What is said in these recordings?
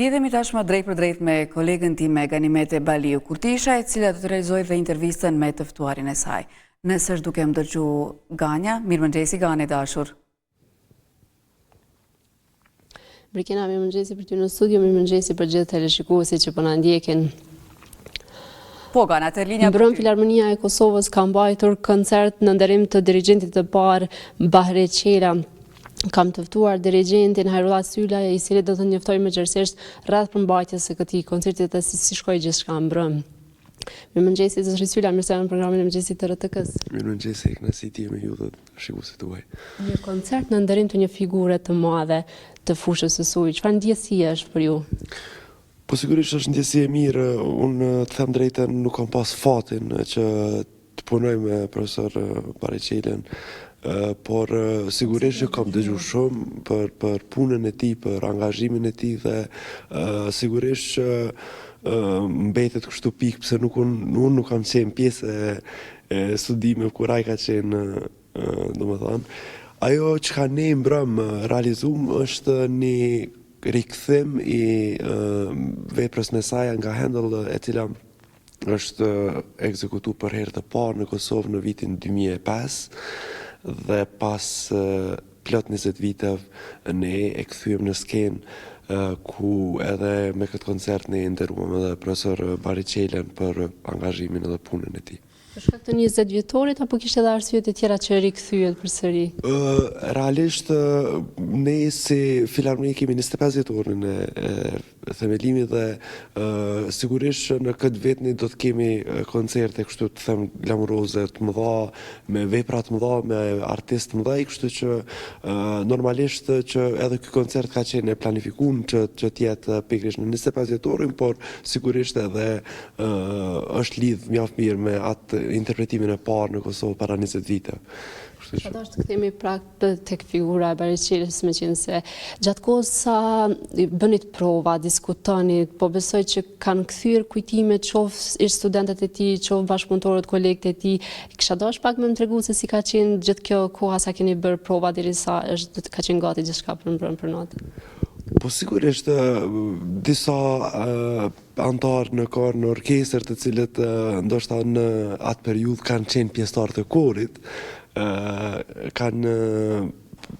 Lidhemi tashmë drejt për drejt me kolegën time Ganimete Baliu Kurtisha, e cila do të realizojë dhe intervistën me të ftuarin e saj. Nëse është duke më dëgju Ganja, mirëmëngjesi Gane dashur. Brikena, mirëmëngjesi për ty në studio, mirëmëngjesi për gjithë teleshikuesit që po na ndjekin. Po, Gana, të linja... Mbrëm Filharmonia e Kosovës ka mbajtur koncert në nderim të dirigentit të parë Bahre Qela. Kam të ftuar dirigentin Hajrullah Sylla, i cili do të njoftoj më gjerësisht rreth përmbajtjes së këtij koncerti dhe si shkoi gjithçka mbrëm. Mirëmëngjesi zotëri Sylla, mirë se në programin e mëngjesit të RTK-s. Mirëmëngjesi, kënaqësi time ju dhe shikuesit tuaj. Një koncert në nderim të një figure të madhe të fushës së saj. Çfarë ndjesie është për ju? Po sigurisht është ndjesi e mirë. Unë të them drejtën nuk kam pas fatin që të punoj me profesor Bahre Qelen, por sigurisht që kam dëgju shumë për punën e tij, për angazhimin e tij dhe sigurisht që mbetet kështu pikë pse unë nuk kam qenë pjesë e studimeve kur ai ka qenë, domethënë. Ajo çka ne mbrëm realizum është një rikthim i veprës me saj nga Handel, e cila është ekzekutuar për herë të parë në Kosovë në vitin 2005 dhe pas plot 20 viteve ne e kthyem në skenë ku edhe me këtë koncert ne nderuam edhe profesor Bahre Qelen për angazhimin edhe punën e tij. Për shkak të 20 vjetorit apo kishte edhe arsye të tjera që rikthyet përsëri? Realisht ne si Filharmoni kemi 25 vjetorin e themelimit dhe sigurisht në këtë vit ne do të kemi koncerte kështu të them glamuroze të mëdha, me vepra të mëdha, me artistë të mëdha, kështu që normalisht që edhe ky koncert ka qenë planifikuar që të jetë pikërisht në 25 vjetorin, por sigurisht edhe është lidh mjaft mirë me atë interpretimin e parë në Kosovë para 20 vite. Do të kthehemi tek figura e Bahre Qelës, meqense gjatë kohës sa bënit prova, diskutoni, po besoj që kanë kthyer kujtime qoftë ish studentët e tij, qoftë bashkëpunëtorët, kolegët e tij. Kisha dashur pak më tregu se si ka qenë gjithë kjo koha sa keni bërë prova derisa ka qenë gati gjithçka për natë. Po sigurisht disa antarë në orkestër të cilët ndoshta në atë periudhë kanë qenë pjesëtarë të korit, kanë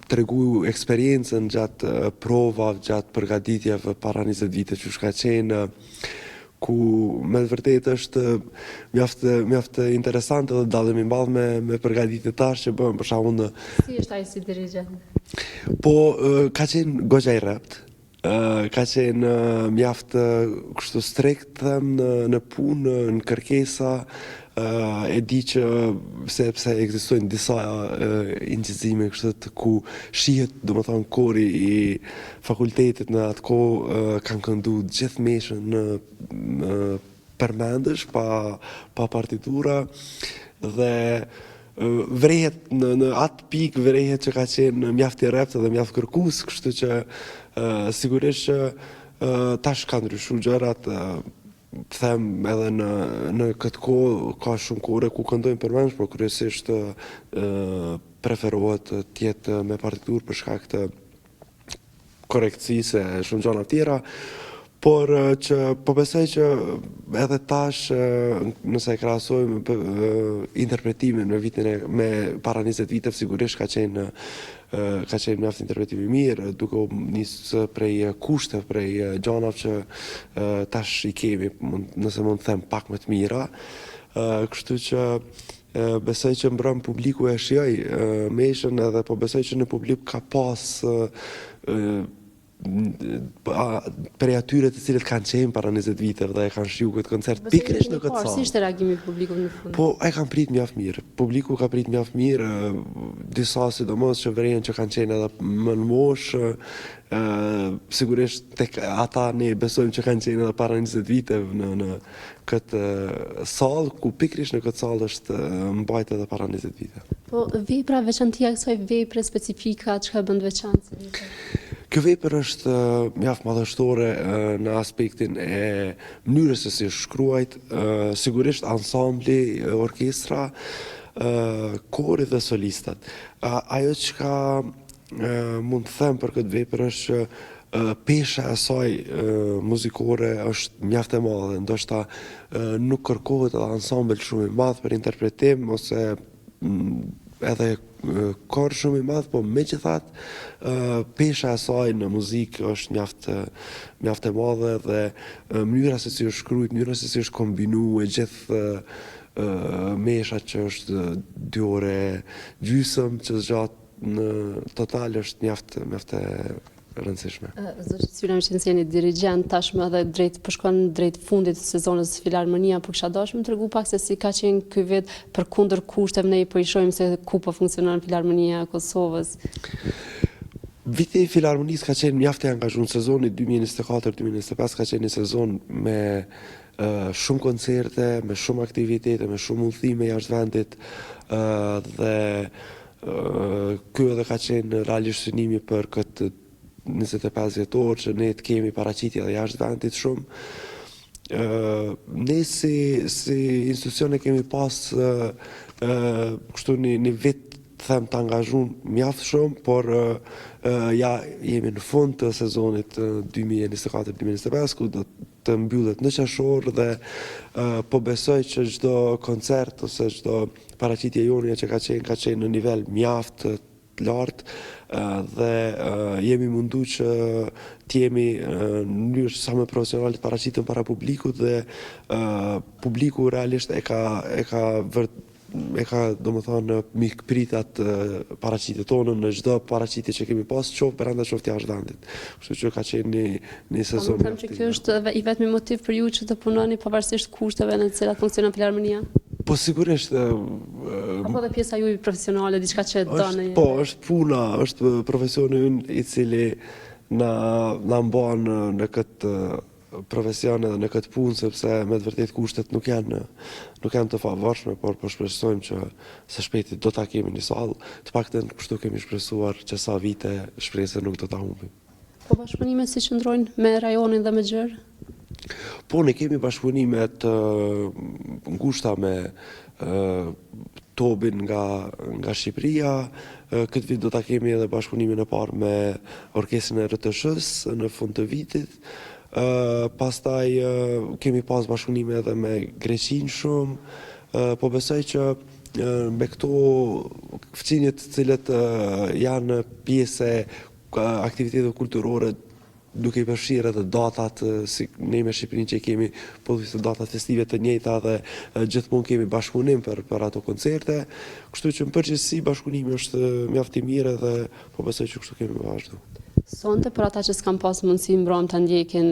tregu eksperiencën gjatë provave, gjatë përgatitjeve para 20 vite që ka qenë, ku me vërtet është mjaft interesante dhe dallimi i madh me përgatitjet tash që bëhen për shkakun. Si është ai si dirigjent? Po ka qenë goxha i rrept. Ka qenë mjaft kështu strikt them në punë, në kërkesa. E di që sepse ekzistojnë disa incizime kështu ku shihet domethënë kori i fakultetit në atë kohë kanë kënduar gjithë meshën në përmendësh pa partitura dhe vrehet në atë pikë vrehet që ka qenë mjaft i rrept dhe mjaft kërkues, kështu që sigurisht që tash kanë ndryshuar gjërat. Them edhe në këtë kohë ka shumë kore ku këndojnë përmendësh, por kryesisht preferohet të jetë me partiturë për shkak të korrekcisë e shumë gjëra tjera. Por që po besoj që edhe tash nëse e krahasojmë interpretimin me vitin me para 20 viteve, sigurisht ka qenë mjaft interpretim i mirë, duke u nisë prej kushteve, prej gjanave që tash i kemi, nëse mund të them, pak më të mira. Kështu që besoj që mbrëm publiku e shijoi meshën, edhe po besoj që në publik ka pas prej atyre të cilët kanë qenë para 20 viteve dhe e kanë shijuar këtë koncert pikërisht në këtë sallë. Si ishte reagimi i publikut në fund? Po ai kanë prit mjaft mirë. Publiku ka prit mjaft mirë, disa sidomos që vrejnë që kanë qenë edhe më në moshë, sigurisht tek ata ne besojmë që kanë qenë edhe para 20 viteve në këtë sallë, ku pikërisht në këtë sallë është mbajtur edhe para 20 viteve. Po vepra veçantia kësaj vepre specifika, çka bën veçantë? Kjo vepër është mjaft madhështore në aspektin e mënyrës se si është shkruajt, sigurisht ansambli, orkestra, kori dhe solistat. Ajo çka mund të them për këtë vepër është pesha e saj muzikore është mjaft e madhe, ndoshta nuk kërkohet edhe ansambël shumë i madh për interpretim ose edhe kor shumë i madh, po megjithatë pesha e saj në muzikë është mjaft e madhe dhe mënyra se si është shkruajtur, mënyra se si është kombinuar gjithë mesha që është 2 ore gjysmë që zgjat në total është mjaft e rëndësishme. Zoti Cila më qenë jeni dirigent tashmë edhe shkon drejt fundit të sezonit Filharmonia, por kisha dashur më tregu pak se si ka qenë ky vit përkundër kushteve, ne po i shohim se ku po funksionon Filharmonia e Kosovës. Viti i Filharmonisë ka qenë mjaft i angazhuar. Sezoni 2024-2025 ka qenë një sezon me shumë koncerte, me shumë aktivitete, me shumë udhëtime jashtë vendit dhe ky edhe ka qenë realisht synimi për këtë 25 vjetor që ne të kemi paraqitje edhe jashtë vendit shumë. Ne si institucione kemi pas kështu një vit them të angazhuar mjaft shumë, por ja jemi në fund të sezonit 2024-2025 ku do të mbyllet në qershor dhe po besoj që çdo koncert ose çdo paraqitje jone që ka qenë në nivel mjaft të lartë dhe jemi mundu që t'jemi në mënyrë sa më profesionale të paraqitëm para publikut dhe publiku realisht e ka domethënë mikpritat paraqitjet tona në çdo paraqitje që kemi pas, qoftë brenda qoftë jashtë vendit. Kështu që ka qenë një sezon. Them që ky është i vetmi motiv për ju që të punoni pavarësisht kushteve në të cilat funksionon Filharmonia? Po sigurisht. Apo dhe pjesa juaj profesionale, diçka që doni? Po, është puna, është profesioni ynë i cili na mban në këtë profesion edhe në këtë punë, sepse me të vërtet kushtet nuk janë të favorshme, por po shpresojmë që së shpejti do ta kemi një sallë, të paktën kështu kemi shpresuar që sa vite shpresë nuk do ta humbim. Po bashkëpunimet si qëndrojnë me rajonin dhe me Gjër? Po, ne kemi bashkëpunime të ngushta me Tobin nga Shqipëria. Këtë vit do ta kemi edhe bashkëpunimin e parë me orkestrën e RTS-s në fund të vitit. Pastaj kemi pas bashkëpunime edhe me Greqinë shumë. Po besoj që me këto fqinjet të cilët janë pjesë e aktiviteteve kulturore, duke i përfshirë edhe datat, si ne me Shqipërinë që kemi pothuajse datat festive të njëjta dhe gjithmonë kemi bashkëpunim për ato koncerte. Kështu që në përgjithësi bashkëpunimi është mjaft i mirë dhe po besoj që kështu kemi vazhdu. Sonte, për ata që s'kan pas mundësi mbrëm të ndjekin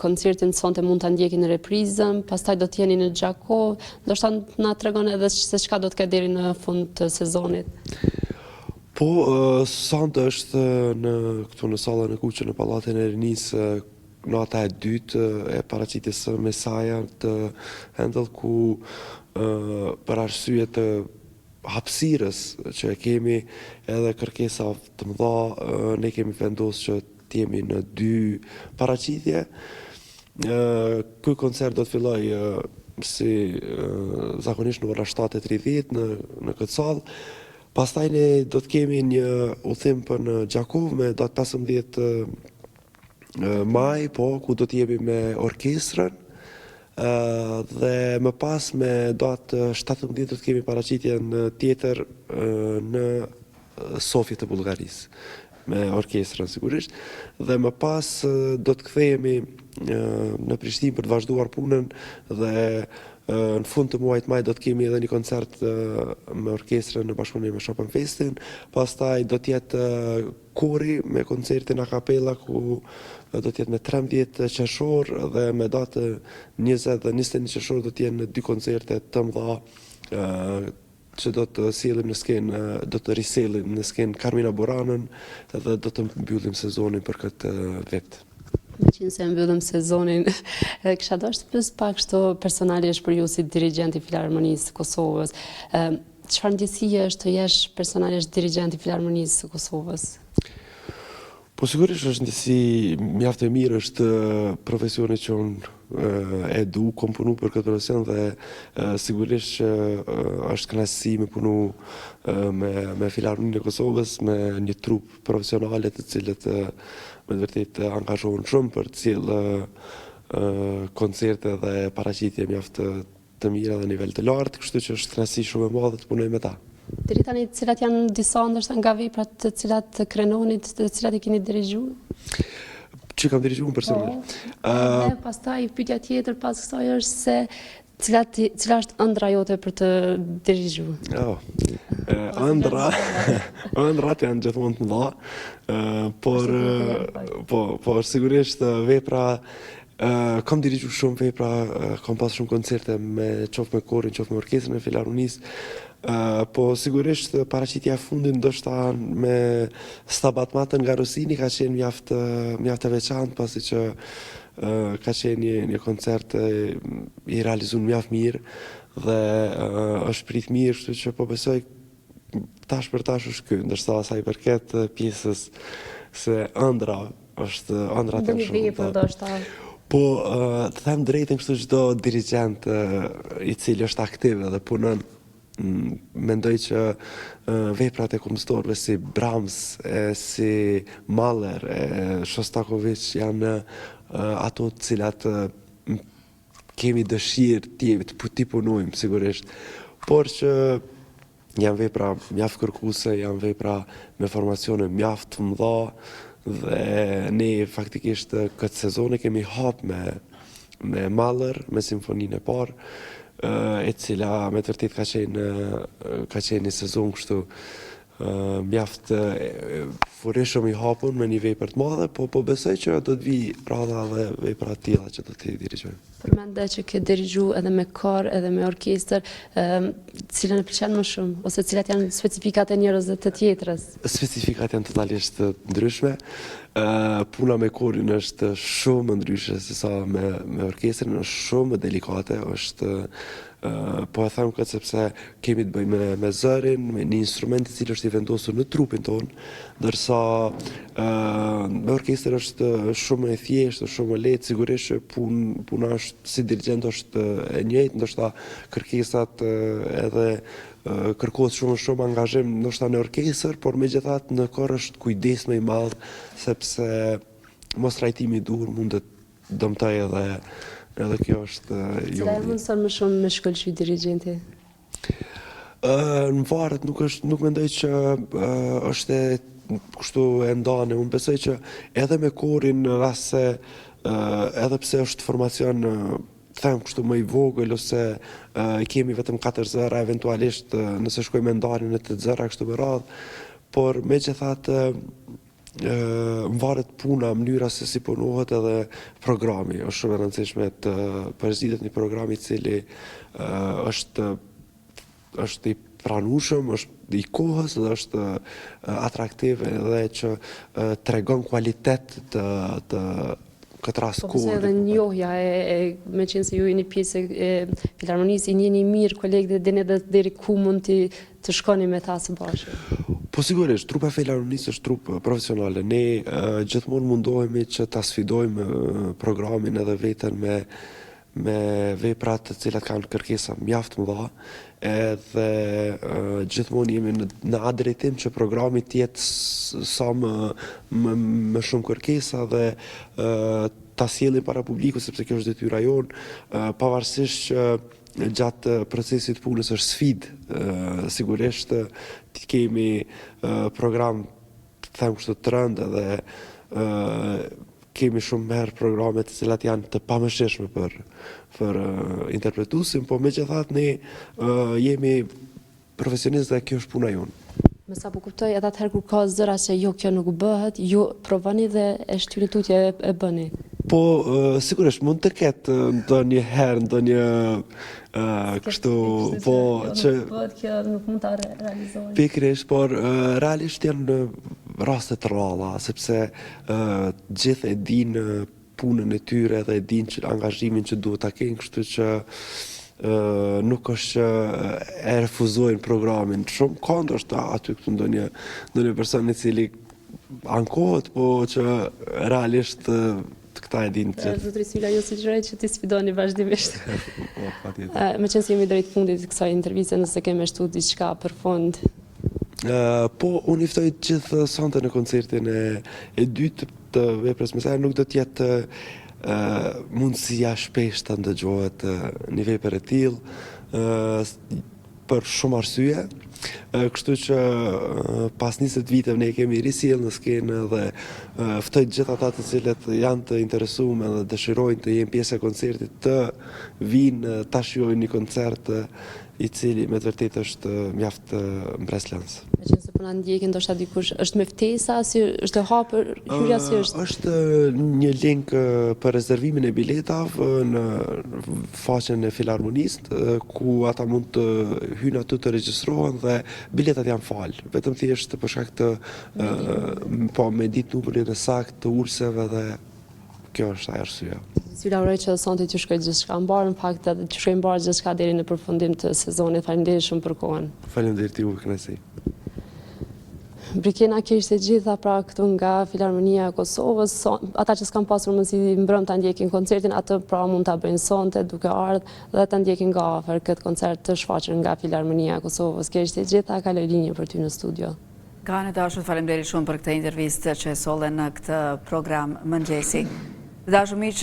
koncertin, sonte mund të ndjekin në reprizën, pastaj do t'jeni në Gjakov, ndoshta na tregon edhe se çka do të ketë deri në fund të sezonit. Po, sonte është këtu në sallën e Kuqe në Pallatin e Rinisë, nata e dytë e paraqitjes së Mesaja të Handel, ku për arsye të hapësirës që kemi edhe kërkesa të mëdha, ne kemi vendosur që të jemi në 2 paraqitje. Ky koncert do të fillojë si zakonisht në ora 7:30 në këtë sallë. Pastaj ne do të kemi një udhim për në Gjakov me datë 15 maj, ku do të jemi me orkestrën. Dhe më pas me datë 17 do të kemi paraqitjen tjetër në Sofje të Bullgarisë me orkestrën sigurisht, dhe më pas do të kthehemi në Prishtinë për të vazhduar punën dhe në fund të muajit maj do të kemi edhe një koncert me orkestrën në bashkëpunim me Chopin Festin. Pastaj do të jetë kori me koncertin a cappella ku do të jetë me 13 qershor dhe me datë 20 dhe 21 qershor do të jenë 2 koncerte të mëdha që do të sjellim në skenë, do të risellim në skenë Carmina Buranën dhe do të mbyllim sezonin për këtë vit. Me qenë se mbyllim sezonin, kisha dashur të pyes pak kështu personalisht për ju si dirigent i Filharmonisë së Kosovës. Çfarë ndjesie është të jesh personalisht dirigent i Filharmonisë së Kosovës? Po sigurisht është ndjesi mjaft e mirë, është profesioni që unë e du, kom punu për këtë profesion dhe sigurisht që është kënaqësi me punu me Filharmoninë e Kosovës, me një trup profesionale të cilët me të vërtet angazhohen shumë për të cilë koncerte dhe paraqitje mjaft të mira dhe nivel të lartë, kështu që është kënaqësi shumë e madhe të punoj me ta. Deri tani, cilat janë disa ndoshta nga veprat të cilat krenonit, të cilat i keni dirigjuar? Që kam dirigjuar personalisht. Dhe pastaj pyetja tjetër pas kësaj është se cila është ëndra jote për të dirigjuar? Ëndrat janë gjithmonë të mëdha, por sigurisht vepra kam dirigjuar shumë vepra, kam pas shumë koncerte qoftë me korin, qoftë me orkestrën e Filharmonisë, po sigurisht paraqitja e fundit ndoshta me Stabat Matën nga Rosini ka qenë mjaft e veçantë, pasi që ka qenë një koncert i realizuar mjaft mirë dhe është prit mirë, kështu që po besoj tash për tash është ky, ndërsa sa i përket pjesës se ëndra janë shumë. Po, të them drejtën, kështu çdo dirigent i cili është aktiv dhe punon, mendoj që veprat e kompozitorëve si Brahms, si Mahler, Shostakovich janë ato të cilat kemi dëshirë ti punojmë sigurisht, por që janë vepra mjaft kërkuese, janë vepra me formacione mjaft të mëdha dhe ne faktikisht këtë sezon e kemi hap me Mahler, me simfoninë e parë, e cila me të vërtet ka qenë një sezon kështu mjaft furishëm i hapur me një vepër të madhe, po besoj që do të vi rradha dhe vepra të tilla që do t'i dirigjojmë. Përmendë që ke dirigjuar edhe me kor, edhe me orkestër, cilën e pëlqen më shumë, ose cilat janë specifikat e njërës dhe të tjetrës? Specifikat janë totalisht të ndryshme. Puna me korin është shumë ndryshe se sa me orkestrën, është shumë delikate, është po e them këtë sepse kemi të bëjmë me zërin, me një instrument i cili është i vendosur në trupin tonë, ndërsa me orkestër është shumë e thjeshtë, shumë e lehtë, sigurisht që puna është si dirigent është e njëjtë, ndoshta kërkesat edhe kërkohet shumë angazhim ndoshta në orkestër, por megjithatë në kor është kujdes më i madh sepse mos trajtimi i duhur mund të dëmtojë edhe kjo është jo. Cila e mundson më shumë me shkëlqy dirigjenti? Në varet, nuk mendoj që është kështu e ndane. Unë besoj që edhe me korin në rast se edhe pse është formacion them kështu më i vogël ose kemi vetëm 4 zëra, eventualisht nëse shkojmë me ndarjen e 8 zëra kështu me radhë, por megjithatë varet puna, mënyra se si punohet edhe programi. Është shumë e rëndësishme të përzihet një program i cili është i pranueshëm, është i kohës dhe është atraktiv edhe që tregon kualitet të këtë rast kohë. Po edhe njohja me qenë se ju jeni pjesë e Filharmonisë, i njihni mirë kolegët dhe ne deri ku mund të shkoni me ta së bashku? Po sigurisht, trupa e Filharmonisë është trup profesionale. Ne gjithmonë mundohemi që ta sfidojmë programin edhe veten me veprat të cilat kanë kërkesa mjaft mëdha, edhe gjithmonë jemi në atë drejtim që programi të jetë sa më shumë kërkesa dhe ta sjellim para publikut, sepse kjo është detyra jonë, pavarësisht që gjatë procesit punës është sfidë, sigurisht të kemi program të them kështu të rëndë edhe kemi shumë herë programe të cilat janë të pamëshirshme për interpretuesin, po megjithatë ne jemi profesionistë dhe kjo është puna jonë. Me sa po kuptoj, edhe atëherë kur ka zëra që jo kjo nuk bëhet, ju provoni dhe e shtyni tutje e bëni. Po sigurisht mund të ketë ndonjë herë ndonjë kështu, po që bëhet kjo nuk mund ta realizojë. Pikërisht, por realisht janë raste të rralla, sepse gjithë e dinë punën e tyre dhe e dinë që angazhimin që duhet ta kenë, kështu që nuk është që e refuzojnë programin. Shumë ka ndoshta aty këtu ndonjë person i cili ankohet, po që realisht këta e din që... Zotëri Sylla, ju sugjeroj që ti sfidoni vazhdimisht. Patjetër. Me qenë se jemi drejt fundit të kësaj interviste, nëse kemi shtu diçka për fund. Po, unë i ftoj gjithë sonte në koncertin e dytë të veprës mesare, nuk do t'jetë mundësia shpesh të ndëgjohet një vepër e tillë, për shumë arsye. Kështu që pas 20 viteve ne kemi risjell në skenë dhe ftoj gjithë ata të cilët janë të interesuar dhe dëshirojnë të jenë pjesë e koncertit të vinë ta shijojnë një koncert i cili me të vërtetë është mjaft mbreslëns. Me qenë se po na ndjekin ndoshta dikush, është me ftesa, si është e hapur hyrja, si është? Është një link për rezervimin e biletave në faqen e Filharmonisë, ku ata mund të hyjnë aty të regjistrohen dhe biletat janë falë. Vetëm thjesht për shkak të po me ditë numrin e saktë të ulseve dhe kjo është arsyeja. Sylla, uroj që sonte t'ju shkojë gjithçka mbar, në fakt edhe t'ju shkojë mbar gjithçka deri në përfundim të sezonit. Faleminderit shumë për kohën. Faleminderit juve, kënaqësi. Brikena kjo ishte gjitha pra këtu nga Filharmonia e Kosovës. Ata që s'kan pasur mundësi mbrëm ta ndjekin koncertin, atë pra mund ta bëjnë sonte duke ardhur dhe ta ndjekin nga afër këtë koncert të shfaqur nga Filharmonia e Kosovës. Kjo ishte gjitha, kaloj linjë për ty në studio. Gane dashur, faleminderit shumë për këtë intervistë që e solle në këtë program mëngjesi. Dashur miq,